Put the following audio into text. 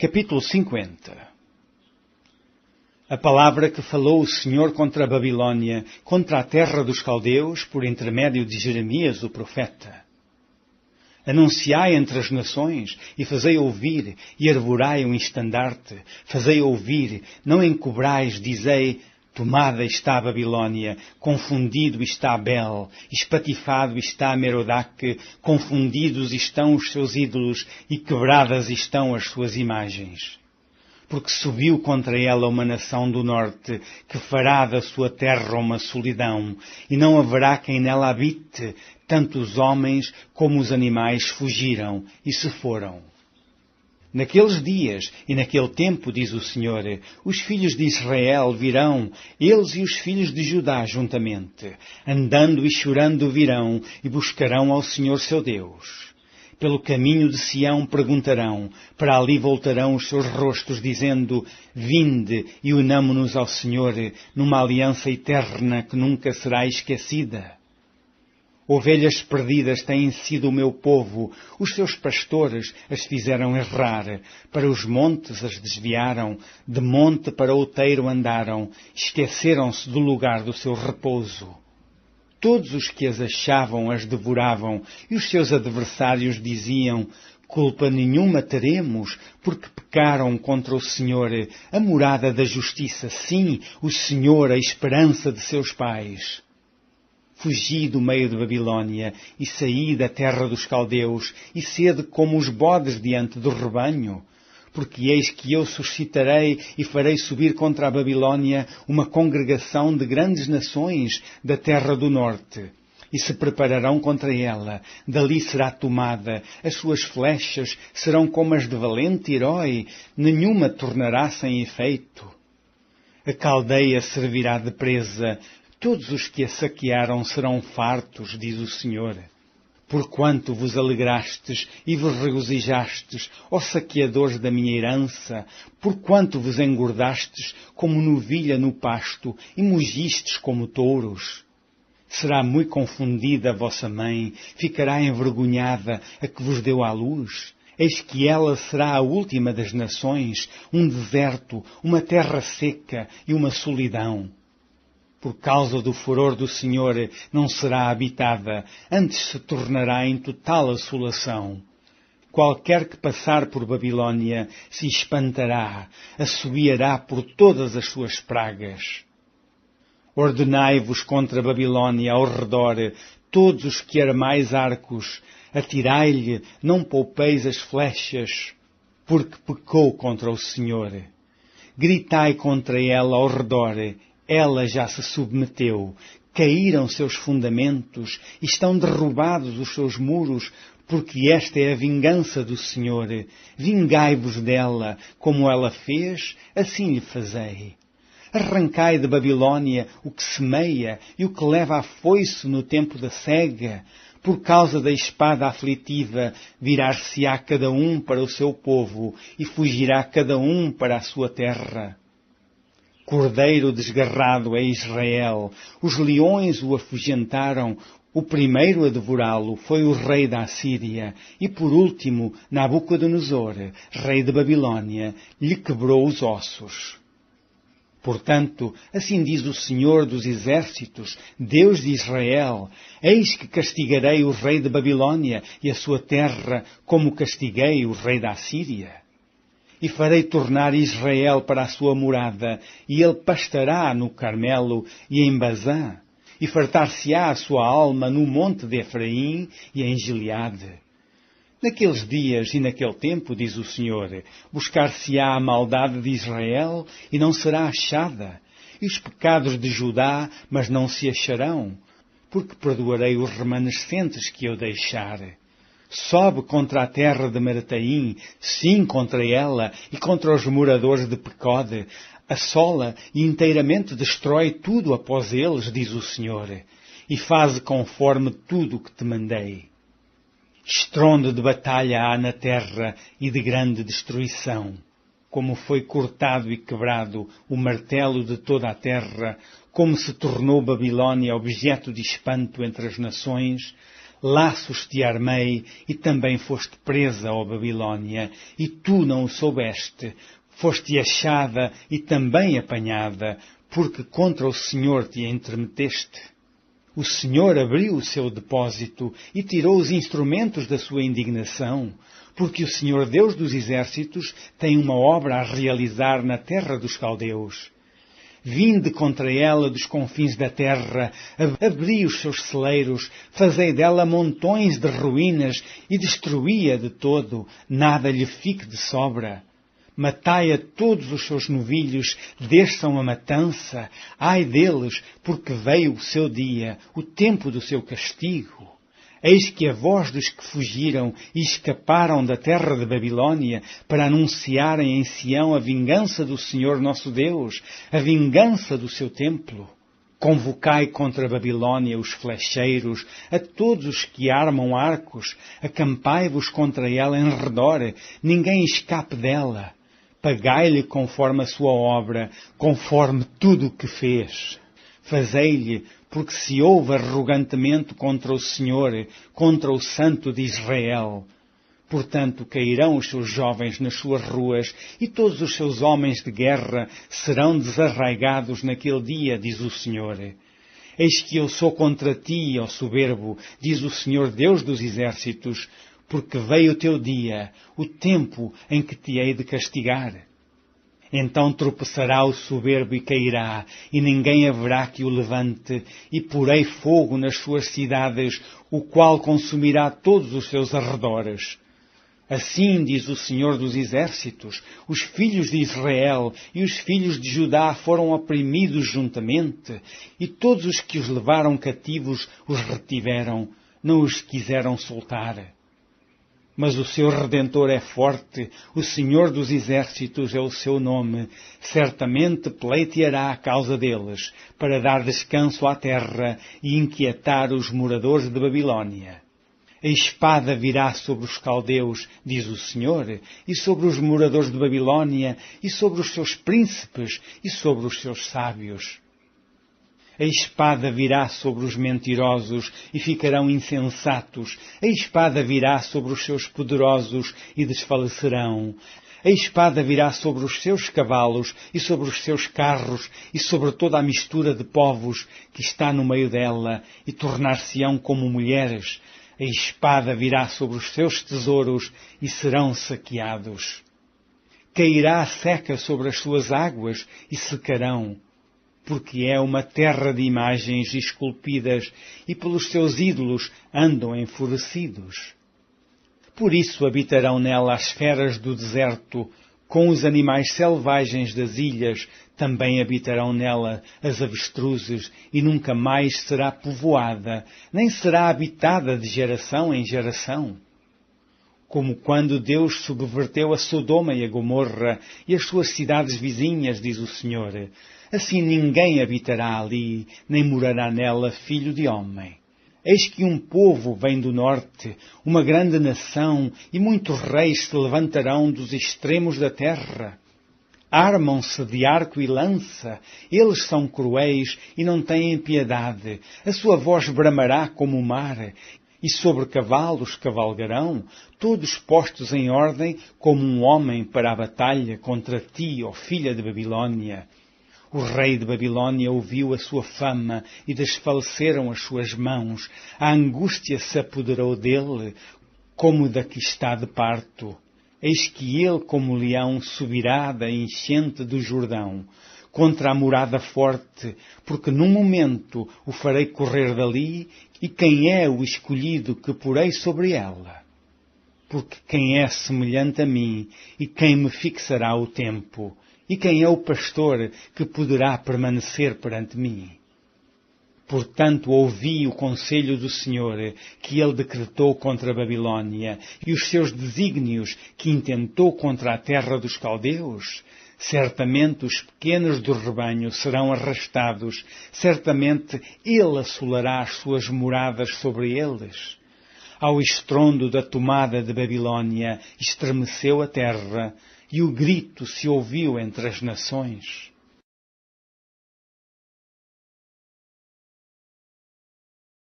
Capítulo 50. A palavra que falou o Senhor contra a Babilônia, contra a terra dos caldeus, por intermédio de Jeremias, o profeta. Anunciai entre as nações, e fazei ouvir, e arvorai um estandarte. Fazei ouvir, não encobrais, dizei, tomada está a Babilônia, confundido está Bel, espatifado está Merodach, confundidos estão os seus ídolos, e quebradas estão as suas imagens. Porque subiu contra ela uma nação do norte, que fará da sua terra uma solidão, e não haverá quem nela habite, tanto os homens como os animais fugiram e se foram. Naqueles dias e naquele tempo, diz o Senhor, os filhos de Israel virão, eles e os filhos de Judá juntamente, andando e chorando virão, e buscarão ao Senhor seu Deus. Pelo caminho de Sião perguntarão, para ali voltarão os seus rostos, dizendo, vinde e unamo-nos ao Senhor, numa aliança eterna que nunca será esquecida. Ovelhas perdidas têm sido o meu povo, os seus pastores as fizeram errar, para os montes as desviaram, de monte para outeiro andaram, esqueceram-se do lugar do seu repouso. Todos os que as achavam as devoravam, e os seus adversários diziam, culpa nenhuma teremos, porque pecaram contra o Senhor, a morada da justiça, sim, o Senhor, a esperança de seus pais. Fugi do meio de Babilônia, e saí da terra dos caldeus, e sede como os bodes diante do rebanho. Porque eis que eu suscitarei e farei subir contra a Babilônia uma congregação de grandes nações da terra do norte. E se prepararão contra ela, dali será tomada, as suas flechas serão como as de valente herói, nenhuma tornará sem efeito. A caldeia servirá de presa, todos os que a saquearam serão fartos, diz o Senhor. Porquanto vos alegrastes e vos regozijastes, ó saqueadores da minha herança, porquanto vos engordastes como novilha no pasto e mugistes como touros. Será muito confundida a vossa mãe, ficará envergonhada a que vos deu à luz. Eis que ela será a última das nações, um deserto, uma terra seca e uma solidão. Por causa do furor do Senhor não será habitada, antes se tornará em total assolação. Qualquer que passar por Babilônia se espantará, assobiará por todas as suas pragas. Ordenai-vos contra a Babilônia ao redor, todos os que armais arcos, atirai-lhe, não poupeis as flechas, porque pecou contra o Senhor. Gritai contra ela ao redor, ela já se submeteu, caíram seus fundamentos, estão derrubados os seus muros, porque esta é a vingança do Senhor. Vingai-vos dela, como ela fez, assim lhe fazei. Arrancai de Babilônia o que semeia e o que leva a foice no tempo da cega. Por causa da espada aflitiva, virar-se-á cada um para o seu povo, e fugirá cada um para a sua terra. Cordeiro desgarrado é Israel, os leões o afugentaram, o primeiro a devorá-lo foi o rei da Assíria, e por último Nabucodonosor, rei de Babilônia, lhe quebrou os ossos. Portanto, assim diz o Senhor dos Exércitos, Deus de Israel, eis que castigarei o rei de Babilônia e a sua terra, como castiguei o rei da Assíria. E farei tornar Israel para a sua morada, e ele pastará no Carmelo e em Bazã, e fartar-se-á a sua alma no monte de Efraim e em Gileade. Naqueles dias e naquele tempo, diz o Senhor, buscar-se-á a maldade de Israel e não será achada, e os pecados de Judá, mas não se acharão, porque perdoarei os remanescentes que eu deixar. Sobe contra a terra de Merataim, sim contra ela, e contra os moradores de Pecode. Assola e inteiramente destrói tudo após eles, diz o Senhor, e faze conforme tudo o que te mandei. Estrondo de batalha há na terra e de grande destruição. Como foi cortado e quebrado o martelo de toda a terra, como se tornou Babilônia objeto de espanto entre as nações, laços te armei, e também foste presa, ó Babilônia, e tu não o soubeste. Foste achada e também apanhada, porque contra o Senhor te entremeteste. O Senhor abriu o seu depósito e tirou os instrumentos da sua indignação, porque o Senhor Deus dos exércitos tem uma obra a realizar na terra dos caldeus. Vinde contra ela dos confins da terra, abri os seus celeiros, fazei dela montões de ruínas e destruí-a de todo, nada lhe fique de sobra. Matai a todos os seus novilhos, desçam a matança, ai deles, porque veio o seu dia, o tempo do seu castigo. Eis que a voz dos que fugiram e escaparam da terra de Babilônia para anunciarem em Sião a vingança do Senhor nosso Deus, a vingança do seu templo. Convocai contra a Babilônia os flecheiros, a todos os que armam arcos, acampai-vos contra ela em redor, ninguém escape dela. Pagai-lhe conforme a sua obra, conforme tudo o que fez. Fazei-lhe, porque se houve arrogantemente contra o Senhor, contra o Santo de Israel. Portanto, cairão os seus jovens nas suas ruas, e todos os seus homens de guerra serão desarraigados naquele dia, diz o Senhor. Eis que eu sou contra ti, ó soberbo, diz o Senhor Deus dos exércitos, porque veio o teu dia, o tempo em que te hei de castigar. Então tropeçará o soberbo e cairá, e ninguém haverá que o levante, e porei fogo nas suas cidades, o qual consumirá todos os seus arredores. Assim diz o Senhor dos exércitos, os filhos de Israel e os filhos de Judá foram oprimidos juntamente, e todos os que os levaram cativos os retiveram, não os quiseram soltar. Mas o seu Redentor é forte, o Senhor dos exércitos é o seu nome. Certamente pleiteará a causa deles, para dar descanso à terra e inquietar os moradores de Babilônia. A espada virá sobre os caldeus, diz o Senhor, e sobre os moradores de Babilônia, e sobre os seus príncipes, e sobre os seus sábios. A espada virá sobre os mentirosos e ficarão insensatos. A espada virá sobre os seus poderosos e desfalecerão. A espada virá sobre os seus cavalos e sobre os seus carros e sobre toda a mistura de povos que está no meio dela, e tornar-se-ão como mulheres. A espada virá sobre os seus tesouros e serão saqueados. Cairá a seca sobre as suas águas e secarão, porque é uma terra de imagens esculpidas, e pelos seus ídolos andam enfurecidos. Por isso habitarão nela as feras do deserto, com os animais selvagens das ilhas, também habitarão nela as avestruzes, e nunca mais será povoada, nem será habitada de geração em geração. Como quando Deus subverteu a Sodoma e a Gomorra e as suas cidades vizinhas, diz o Senhor. Assim ninguém habitará ali, nem morará nela filho de homem. Eis que um povo vem do norte, uma grande nação, e muitos reis se levantarão dos extremos da terra. Armam-se de arco e lança, eles são cruéis e não têm piedade. A sua voz bramará como o mar, e sobre cavalos cavalgarão, todos postos em ordem como um homem para a batalha contra ti, ó filha de Babilônia. O rei de Babilônia ouviu a sua fama e desfaleceram as suas mãos. A angústia se apoderou dele, como da que está de parto. Eis que ele, como leão, subirá da enchente do Jordão, contra a morada forte, porque num momento o farei correr dali, e quem é o escolhido que porei sobre ela? Porque quem é semelhante a mim, e quem me fixará o tempo? E quem é o pastor que poderá permanecer perante mim? Portanto, ouvi o conselho do Senhor, que ele decretou contra a Babilônia, e os seus desígnios que intentou contra a terra dos caldeus. Certamente os pequenos do rebanho serão arrastados, certamente ele assolará as suas moradas sobre eles. Ao estrondo da tomada de Babilônia, estremeceu a terra, e o grito se ouviu entre as nações.